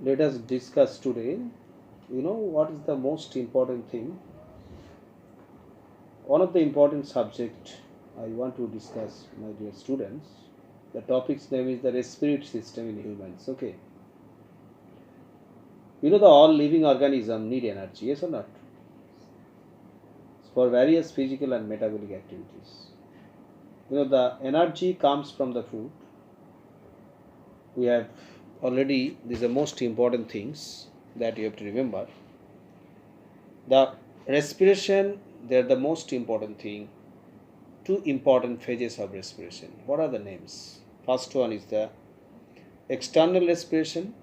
Let us discuss today, what is the most important thing. One of the important subject I want to discuss, my dear students. The topic's name is the respiratory system in humans. Okay. The all living organisms need energy, yes or not? For various physical and metabolic activities. The energy comes from the food. We have already, these are the most important things that you have to remember. The respiration, they're the most important thing. Two important phases of respiration. What are the names? First one is the external respiration,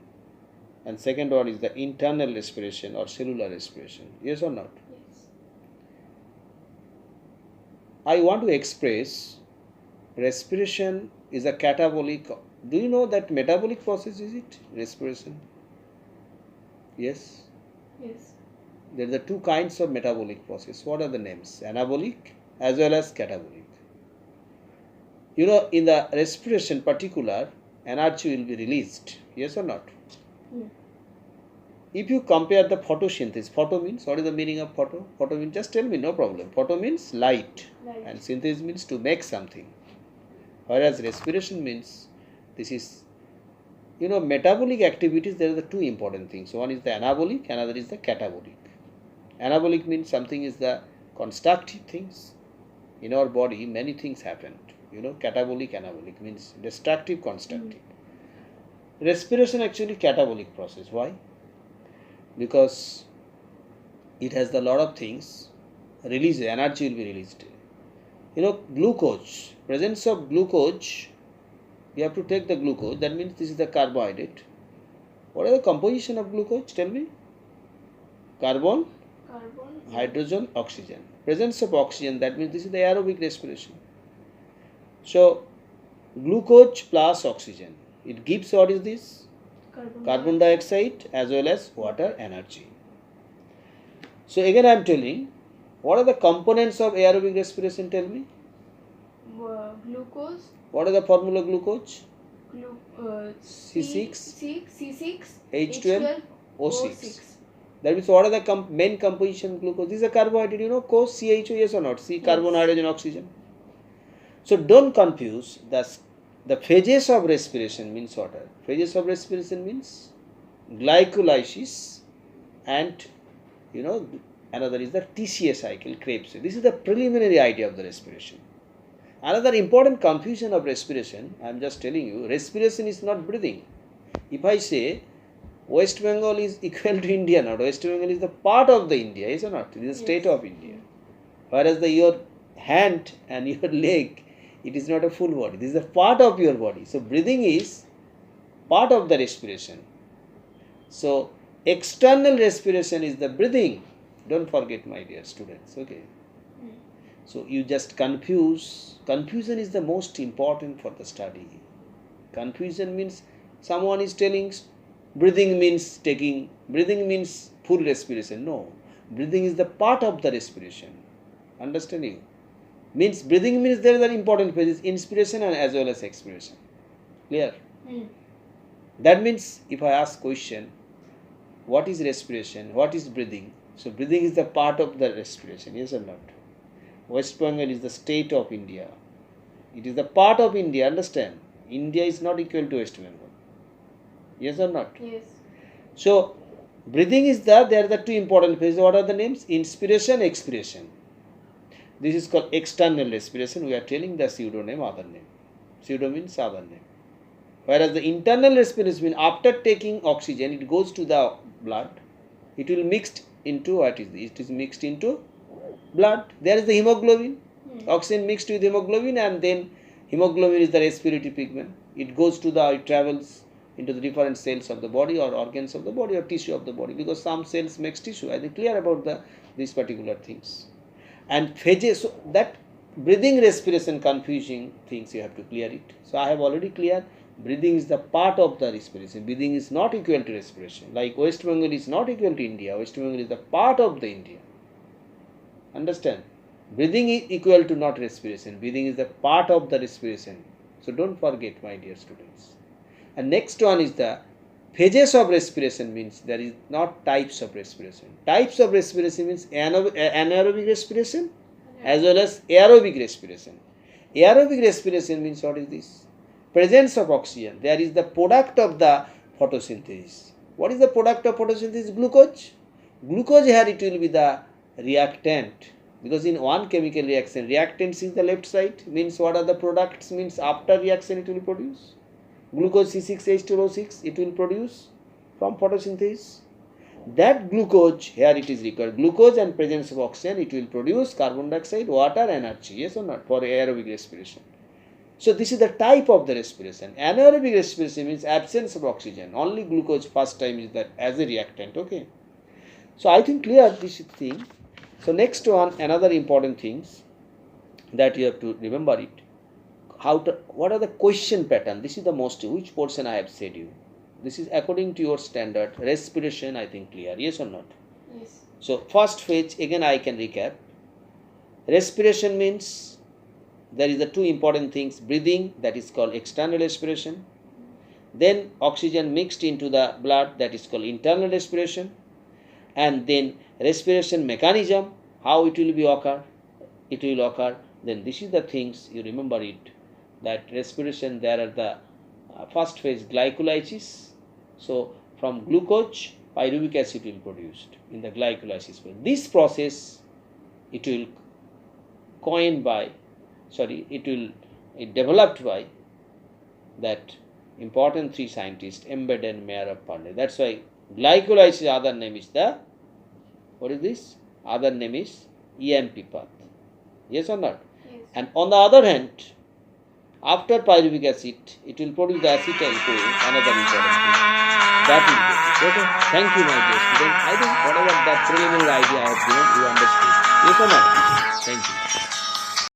and second one is the internal respiration or cellular respiration. Yes or not? Yes. I want to express respiration is a catabolic. Do you know that metabolic process is it? Respiration. Yes. Yes. There are the two kinds of metabolic process. What are the names? Anabolic as well as catabolic. In the respiration particular, energy will be released. Yes or not? Yeah. If you compare the photosynthesis, photo means, what is the meaning of photo? Photo means, just tell me, no problem. Photo means light. And synthesis means to make something. Whereas respiration means, this is, metabolic activities, there are the two important things. One is the anabolic, another is the catabolic. Anabolic means something is the constructive things. In our body, many things happen. Catabolic, anabolic means destructive, constructive. Respiration actually catabolic process. Why? Because it has a lot of things. Release, energy will be released. Glucose, presence of glucose, you have to take the glucose, that means this is the carbohydrate. What is the composition of glucose? Tell me. Carbon, hydrogen, oxygen. Presence of oxygen, that means this is the aerobic respiration. So, glucose plus oxygen, it gives what is this? Carbon dioxide as well as water energy. So, again I am telling, what are the components of aerobic respiration? Tell me. Glucose. What is the formula of glucose? C6, H12, O6. That means what are the main composition of glucose? This is a carbohydrate, COH, CHO, yes or not? C, carbon, hydrogen, oxygen. So don't confuse the phases of respiration means what? Phases of respiration means glycolysis and another is the TCA cycle, Krebs. This is the preliminary idea of the respiration. Another important confusion of respiration, I am just telling you, respiration is not breathing. If I say West Bengal is equal to India, not West Bengal is the part of the India, is or not? It is the state of India. Whereas your hand and your leg, it is not a full body. This is a part of your body. So breathing is part of the respiration. So external respiration is the breathing. Don't forget, my dear students. Okay. So you just confuse. Confusion is the most important for the study. Confusion means someone is telling breathing means full respiration. No. Breathing is the part of the respiration. Understanding? Means breathing means there are important phases, inspiration and as well as expiration. Clear? That means if I ask question, what is respiration? What is breathing? So breathing is the part of the respiration, yes or not? West Bengal is the state of India. It is the part of India, understand? India is not equal to West Bengal. Yes or not? Yes. So breathing is there are the two important phases. What are the names? Inspiration, expiration. This is called external respiration. We are telling the pseudonym, other name. Pseudo means other name. Whereas the internal respiration means after taking oxygen, it goes to the blood. It will mixed into what is this? It is mixed into blood. There is the hemoglobin. Oxygen mixed with hemoglobin, and then hemoglobin is the respiratory pigment. It goes to it travels into the different cells of the body or organs of the body or tissue of the body, because some cells makes tissue. I think clear about these particular things. And phases, so that breathing, respiration, confusing things, you have to clear it. So I have already cleared. Breathing is the part of the respiration. Breathing is not equal to respiration. Like West Bengal is not equal to India. West Bengal is the part of the India. Understand? Breathing is equal to not respiration. Breathing is the part of the respiration. So don't forget, my dear students. And next one is the phases of respiration means there is not types of respiration. Types of respiration means anaerobic respiration as well as aerobic respiration. Aerobic respiration means what is this? Presence of oxygen. There is the product of the photosynthesis. What is the product of photosynthesis? Glucose. Glucose here it will be the reactant, because in one chemical reaction, reactants is the left side, means what are the products, means after reaction it will produce. Glucose C6H12O6 it will produce from photosynthesis. That glucose, here it is required, glucose and presence of oxygen, it will produce carbon dioxide, water, energy, yes or not, for aerobic respiration. So this is the type of the respiration. Anaerobic respiration means absence of oxygen, only glucose first time is that as a reactant, okay. So I think clear this thing. So next one, another important things that you have to remember it. What are the question pattern? This is the most, which portion I have said you. This is according to your standard. Respiration, I think clear, yes or not? Yes. So first phase, again I can recap. Respiration means there is the two important things. Breathing, that is called external respiration. Then oxygen mixed into the blood, that is called internal respiration. And then respiration mechanism, how it will be occur. It will occur. Then this is the things, you remember it. That respiration, there are the first phase glycolysis. So from glucose, pyruvic acid will be produced in the glycolysis phase. This process, it developed by that important three scientists, Embed and Mayer of Parley. That's why glycolysis other name is the, what is this? Other name is EMP path. Yes or not? Yes. And on the other hand, after pyruvic acid, it will produce the acetyl-CoA, another important thing. That will be it. Okay. Thank you, my dear students. I think whatever that preliminary idea I have given, you understood. Yes or not? Thank you.